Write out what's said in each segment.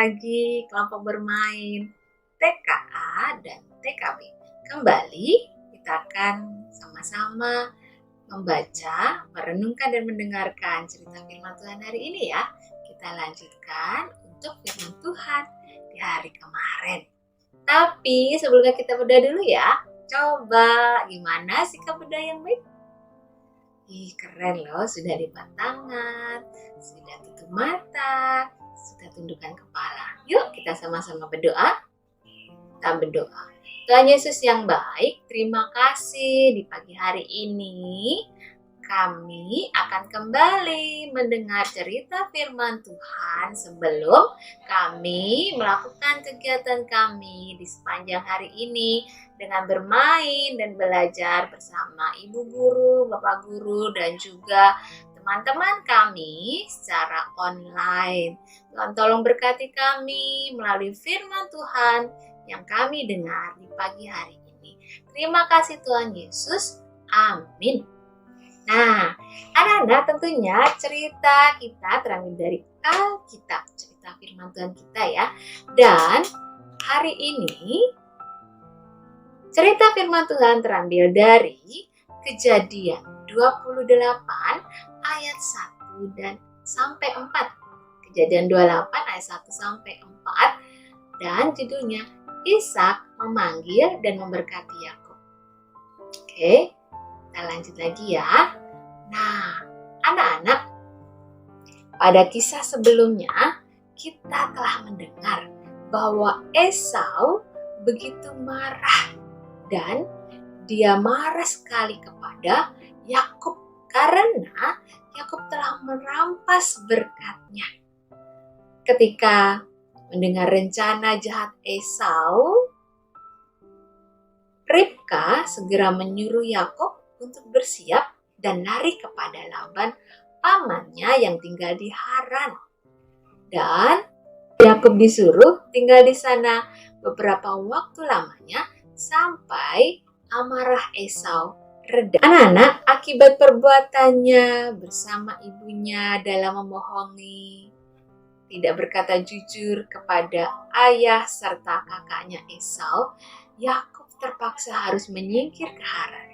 lagi kelompok bermain TKA dan TKB. Kembali kita akan sama-sama membaca, merenungkan dan mendengarkan cerita firman Tuhan hari ini ya. Kita lanjutkan untuk firman Tuhan di hari kemarin. Tapi sebelumnya kita berdoa dulu ya. Coba gimana sikap berdoa yang baik? Keren loh, sudah lipat tangan, sudah tutup mata, sudah tundukkan kepala. Yuk kita sama-sama berdoa. Kita berdoa. Tuhan Yesus yang baik, terima kasih di pagi hari ini kami akan kembali mendengar cerita firman Tuhan sebelum kami melakukan kegiatan kami di sepanjang hari ini dengan bermain dan belajar bersama ibu guru, bapak guru, dan juga teman-teman kami secara online. Tuhan tolong berkati kami melalui firman Tuhan yang kami dengar di pagi hari ini. Terima kasih Tuhan Yesus. Amin. Nah, anak-anak tentunya cerita kita terambil dari Alkitab, cerita firman Tuhan kita ya. Dan hari ini cerita firman Tuhan terambil dari Kejadian 28 ayat 1 dan sampai 4. Kejadian 28 ayat 1 sampai 4 dan judulnya Ishak memanggil dan memberkati Yakub. Oke. Kita lanjut lagi ya. Nah, anak-anak, pada kisah sebelumnya kita telah mendengar bahwa Esau begitu marah dan dia marah sekali kepada Yakub karena Yakub telah merampas berkatnya. Ketika mendengar rencana jahat Esau, Ribka segera menyuruh Yakub untuk bersiap dan lari kepada Laban, pamannya yang tinggal di Haran. Dan Yakub disuruh tinggal di sana beberapa waktu lamanya sampai amarah Esau reda. Anak-anak, akibat perbuatannya bersama ibunya dalam membohongi, tidak berkata jujur kepada ayah serta kakaknya Esau, Yakub terpaksa harus menyingkir ke Haran.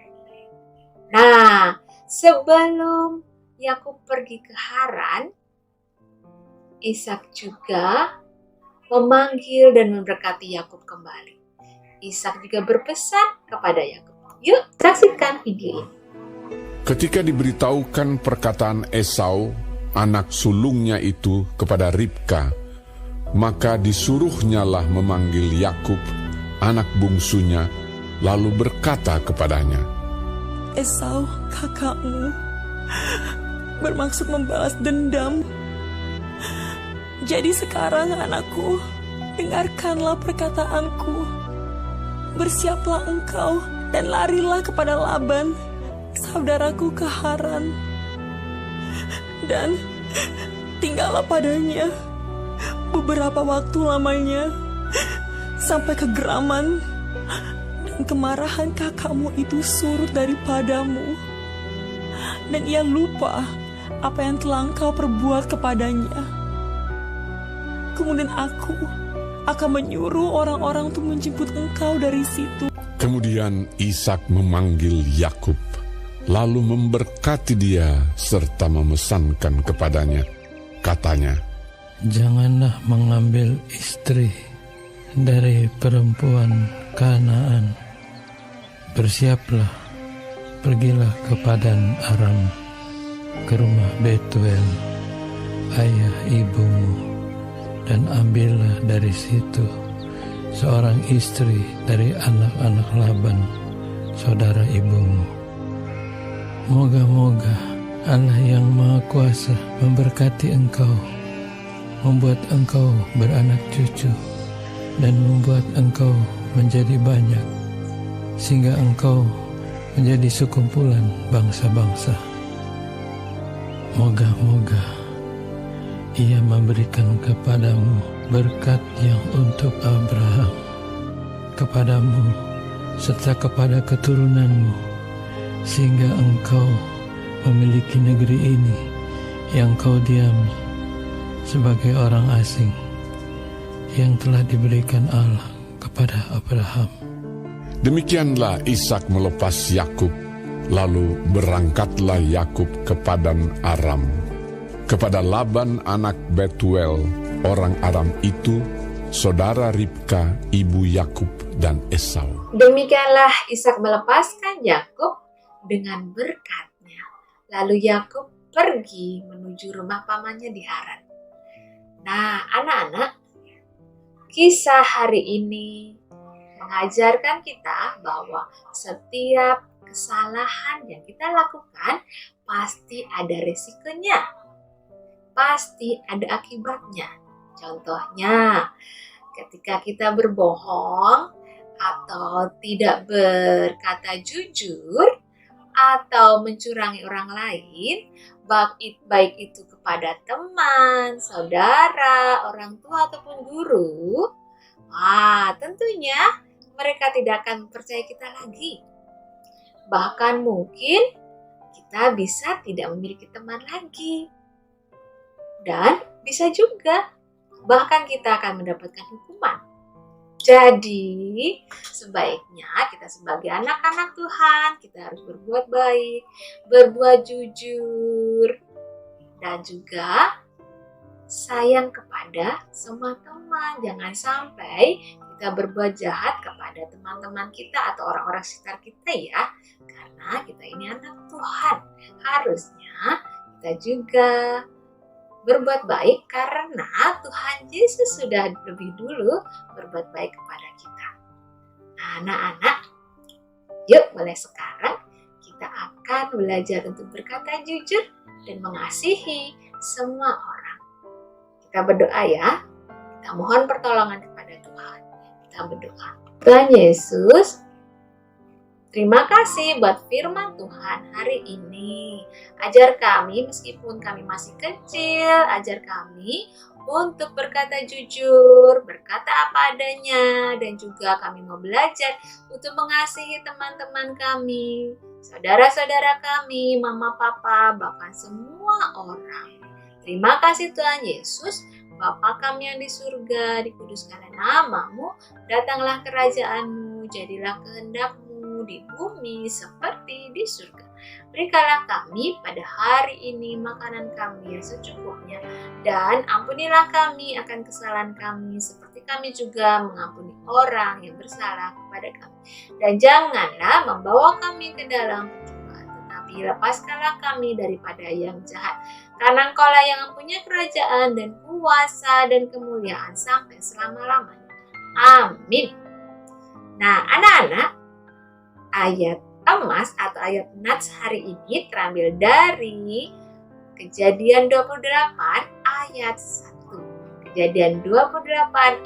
Nah, sebelum Yakub pergi ke Haran, Ishak juga memanggil dan memberkati Yakub kembali. Ishak juga berpesan kepada Yakub. Yuk, saksikan video ini. Ketika diberitahukan perkataan Esau, anak sulungnya itu kepada Ribka, maka disuruhnyalah memanggil Yakub, anak bungsunya, lalu berkata kepadanya, Esau, kakakmu, bermaksud membalas dendam. Jadi sekarang anakku, dengarkanlah perkataanku. Bersiaplah engkau dan larilah kepada Laban, saudaraku ke Haran. Dan tinggallah padanya beberapa waktu lamanya, sampai kegeraman dan kemarahan kakakmu itu surut daripadamu, dan ia lupa apa yang telah engkau perbuat kepadanya. Kemudian aku akan menyuruh orang-orang untuk menjemput engkau dari situ. Kemudian Ishak memanggil Yakub, lalu memberkati dia serta memesankan kepadanya. Katanya, janganlah mengambil istri dari perempuan Kanaan. Bersiaplah, pergilah ke Padan Aram, ke rumah Betuel, ayah ibumu, dan ambillah dari situ seorang istri dari anak-anak Laban, saudara ibumu. Moga-moga Allah yang Maha Kuasa memberkati engkau, membuat engkau beranak cucu, dan membuat engkau menjadi banyak, sehingga engkau menjadi sekumpulan bangsa-bangsa. Moga-moga Ia memberikan kepadamu berkat yang untuk Abraham, kepadamu serta kepada keturunanmu, sehingga engkau memiliki negeri ini yang kau diami sebagai orang asing, yang telah diberikan Allah kepada Abraham. Demikianlah Ishak melepas Yakub, lalu berangkatlah Yakub ke Padan Aram, kepada Laban anak Betuel, orang Aram itu, saudara Ribka, ibu Yakub dan Esau. Demikianlah Ishak melepaskan Yakub dengan berkatnya. Lalu Yakub pergi menuju rumah pamannya di Haran. Nah, anak-anak, kisah hari ini mengajarkan kita bahwa setiap kesalahan yang kita lakukan pasti ada resikonya, pasti ada akibatnya. Contohnya, ketika kita berbohong atau tidak berkata jujur atau mencurangi orang lain, baik itu kepada teman, saudara, orang tua ataupun guru, tentunya mereka tidak akan percaya kita lagi. Bahkan mungkin kita bisa tidak memiliki teman lagi. Dan bisa juga bahkan kita akan mendapatkan hukuman. Jadi, sebaiknya kita sebagai anak-anak Tuhan, kita harus berbuat baik, berbuat jujur, dan juga sayang kepada semua teman. Jangan sampai kita berbuat jahat kepada teman-teman kita atau orang-orang sekitar kita ya. Karena kita ini anak Tuhan. Harusnya kita juga berbuat baik karena Tuhan Yesus sudah lebih dulu berbuat baik kepada kita. Nah, anak-anak, yuk mulai sekarang kita akan belajar untuk berkata jujur dan mengasihi semua orang. Kita berdoa ya, kita mohon pertolongan kepada Tuhan. Kita berdoa. Tuhan Yesus, terima kasih buat firman Tuhan hari ini. Ajar kami meskipun kami masih kecil, ajar kami untuk berkata jujur, berkata apa adanya, dan juga kami mau belajar untuk mengasihi teman-teman kami, saudara-saudara kami, mama, papa, bahkan semua orang. Terima kasih Tuhan Yesus, Bapa kami yang di surga, dikuduskanlah namamu, datanglah kerajaan-Mu, jadilah kehendak-Mu di bumi seperti di surga. Berikanlah kami pada hari ini makanan kami yang secukupnya, dan ampunilah kami akan kesalahan kami seperti kami juga mengampuni orang yang bersalah kepada kami. Dan janganlah membawa kami ke dalam pencobaan, tetapi lepaskanlah kami daripada yang jahat. Karena Engkaulah yang mempunyai kerajaan dan kuasa dan kemuliaan sampai selama-lamanya. Amin. Nah, anak-anak, ayat emas atau ayat nats hari ini terambil dari Kejadian 28 ayat 1. Kejadian 28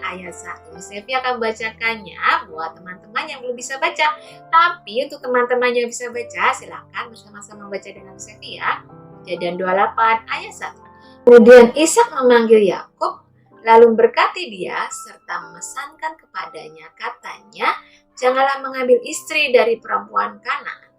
ayat 1. Sevi akan bacakannya buat teman-teman yang belum bisa baca. Tapi untuk teman-teman yang bisa baca, silakan bersama-sama baca dengan Sevi ya. Kejadian 28 ayat 1. Kemudian Ishak memanggil Yakub, lalu memberkati dia serta memesankan kepadanya, katanya, janganlah mengambil istri dari perempuan Kanaan.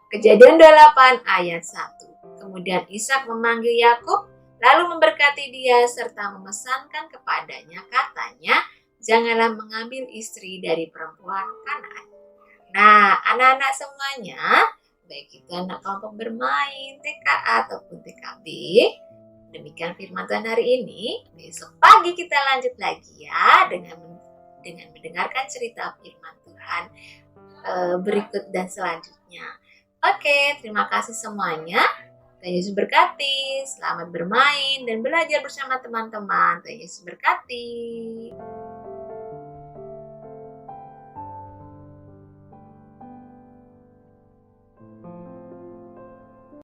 Kejadian 28 ayat 1. Kemudian Ishak memanggil Yakub, lalu memberkati dia serta memesankan kepadanya, katanya, janganlah mengambil istri dari perempuan Kanaan. Nah, anak-anak semuanya, baik itu anak kelompok bermain, TKA ataupun TKB, demikian firman Tuhan hari ini. Besok pagi kita lanjut lagi ya dengan mendengarkan cerita firman Tuhan berikut dan selanjutnya. Oke, terima kasih semuanya. Tuhan Yesus berkati. Selamat bermain dan belajar bersama teman-teman. Tuhan Yesus berkati.